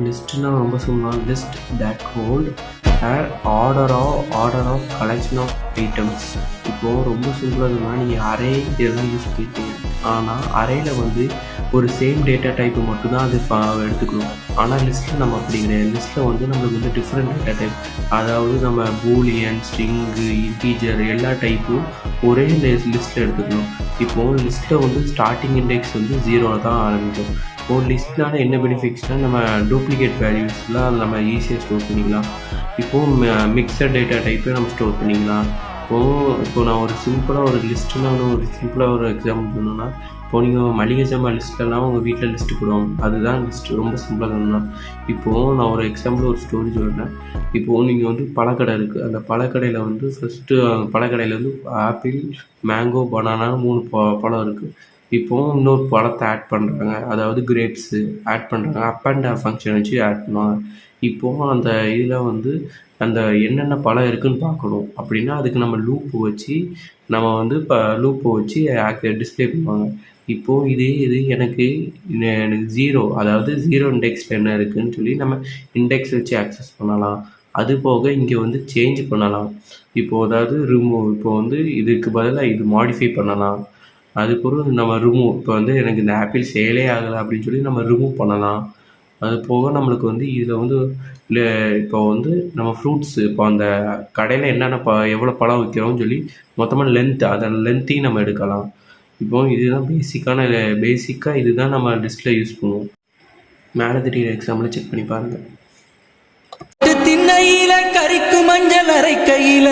லிஸ்ட்னா ரொம்ப simple. List that hold order of collection of items. இப்போது ரொம்ப சிம்பிளாக இருக்குன்னா நீங்கள் அரே இதெல்லாம் யூஸ் பண்ணியிருக்கீங்க. ஆனால் அரேயில் வந்து ஒரு சேம் டேட்டா டைப்பு மட்டும்தான் அது எடுத்துக்கணும். ஆனால் லிஸ்ட்டில் நம்ம அப்படி கிடையாது. லிஸ்ட்டில் வந்து நம்மளுக்கு வந்து டிஃப்ரெண்ட் டேட்டா டைப், அதாவது நம்ம பூலியன், ஸ்ட்ரிங்கு, இன்டீஜர் எல்லா டைப்பும் ஒரே லிஸ்ட்டில் எடுத்துக்கணும். இப்போது லிஸ்ட்டில் வந்து ஸ்டார்டிங் இண்டெக்ஸ் வந்து 0 தான் ஆரம்பிக்கும். இப்போது லிஸ்ட்னால என்ன பெனிஃபிட்ஸ்னால் நம்ம டூப்ளிகேட் வேல்யூஸ்லாம் நம்ம ஈஸியாக ஸ்டோர் பண்ணிக்கலாம். இப்போது மிக்சட் டேட்டா டைப்பை நம்ம ஸ்டோர் பண்ணிக்கலாம். இப்போது நான் ஒரு சிம்பிளாக ஒரு லிஸ்ட்டுனா ஒரு சிம்பிளாக ஒரு எக்ஸாம்பிள் சொன்னோன்னா, இப்போது நீங்கள் மளிகை சாமான் லிஸ்ட்லலாம் உங்கள் வீட்டில் லிஸ்ட்டு போடுவோம். அதுதான் லிஸ்ட்டு. ரொம்ப சிம்பிளாக சொல்லணும்னா, இப்போது நான் ஒரு எக்ஸாம்பிள் ஒரு ஸ்டோரி சொல்கிறேன். இப்போது நீங்கள் வந்து பழக்கடை இருக்குது. அந்த பழக்கடையில் வந்து ஃபஸ்ட்டு பழக்கடையில் வந்து ஆப்பிள், மேங்கோ, பனானான்னு 3 பழம் இருக்குது. இப்போது இன்னொரு பழத்தை ஆட் பண்ணுறாங்க, அதாவது கிரேப்ஸு ஆட் பண்ணுறாங்க. அப் அண்ட் ஃபங்க்ஷன் வச்சு ஆட் பண்ணுவாங்க. இப்போது அந்த இதில் வந்து அந்த என்னென்ன பழம் இருக்குதுன்னு பார்க்கணும் அப்படின்னா, அதுக்கு நம்ம லூப்பு வச்சு நம்ம வந்து லூப்பை வச்சு டிஸ்ப்ளே பண்ணுவாங்க. இப்போது இது எனக்கு 0, அதாவது 0 இண்டெக்ஸில் என்ன இருக்குதுன்னு சொல்லி நம்ம இண்டெக்ஸ் வச்சு ஆக்சஸ் பண்ணலாம். அது போக இங்கே வந்து சேஞ்ச் பண்ணலாம். இப்போது அதாவது ரிமூவ், இப்போ வந்து இதுக்கு பதிலாக இது மாடிஃபை பண்ணலாம். அதுக்கப்புறம் நம்ம ரிமூவ், இப்போ வந்து எனக்கு இந்த ஆப்பிள் சேலே ஆகலை அப்படின்னு சொல்லி நம்ம ரிமூவ் பண்ணலாம். அது போக நம்மளுக்கு வந்து இதில் வந்து இப்போ வந்து நம்ம ஃப்ரூட்ஸு, இப்போ அந்த கடையில் என்னென்ன எவ்வளோ பழம் விற்கிறோம்னு சொல்லி மொத்தமாக அதன் லென்த்தையும் நம்ம எடுக்கலாம். இப்போது இதுதான் பேசிக்காக இதுதான் நம்ம லிஸ்ட்டில் யூஸ் பண்ணுவோம். மேலே தெரியுற எக்ஸாம்பிளை செக் பண்ணி பாருங்கள். திண்ணையில கறிக்கு மஞ்சள் அரைக்கையில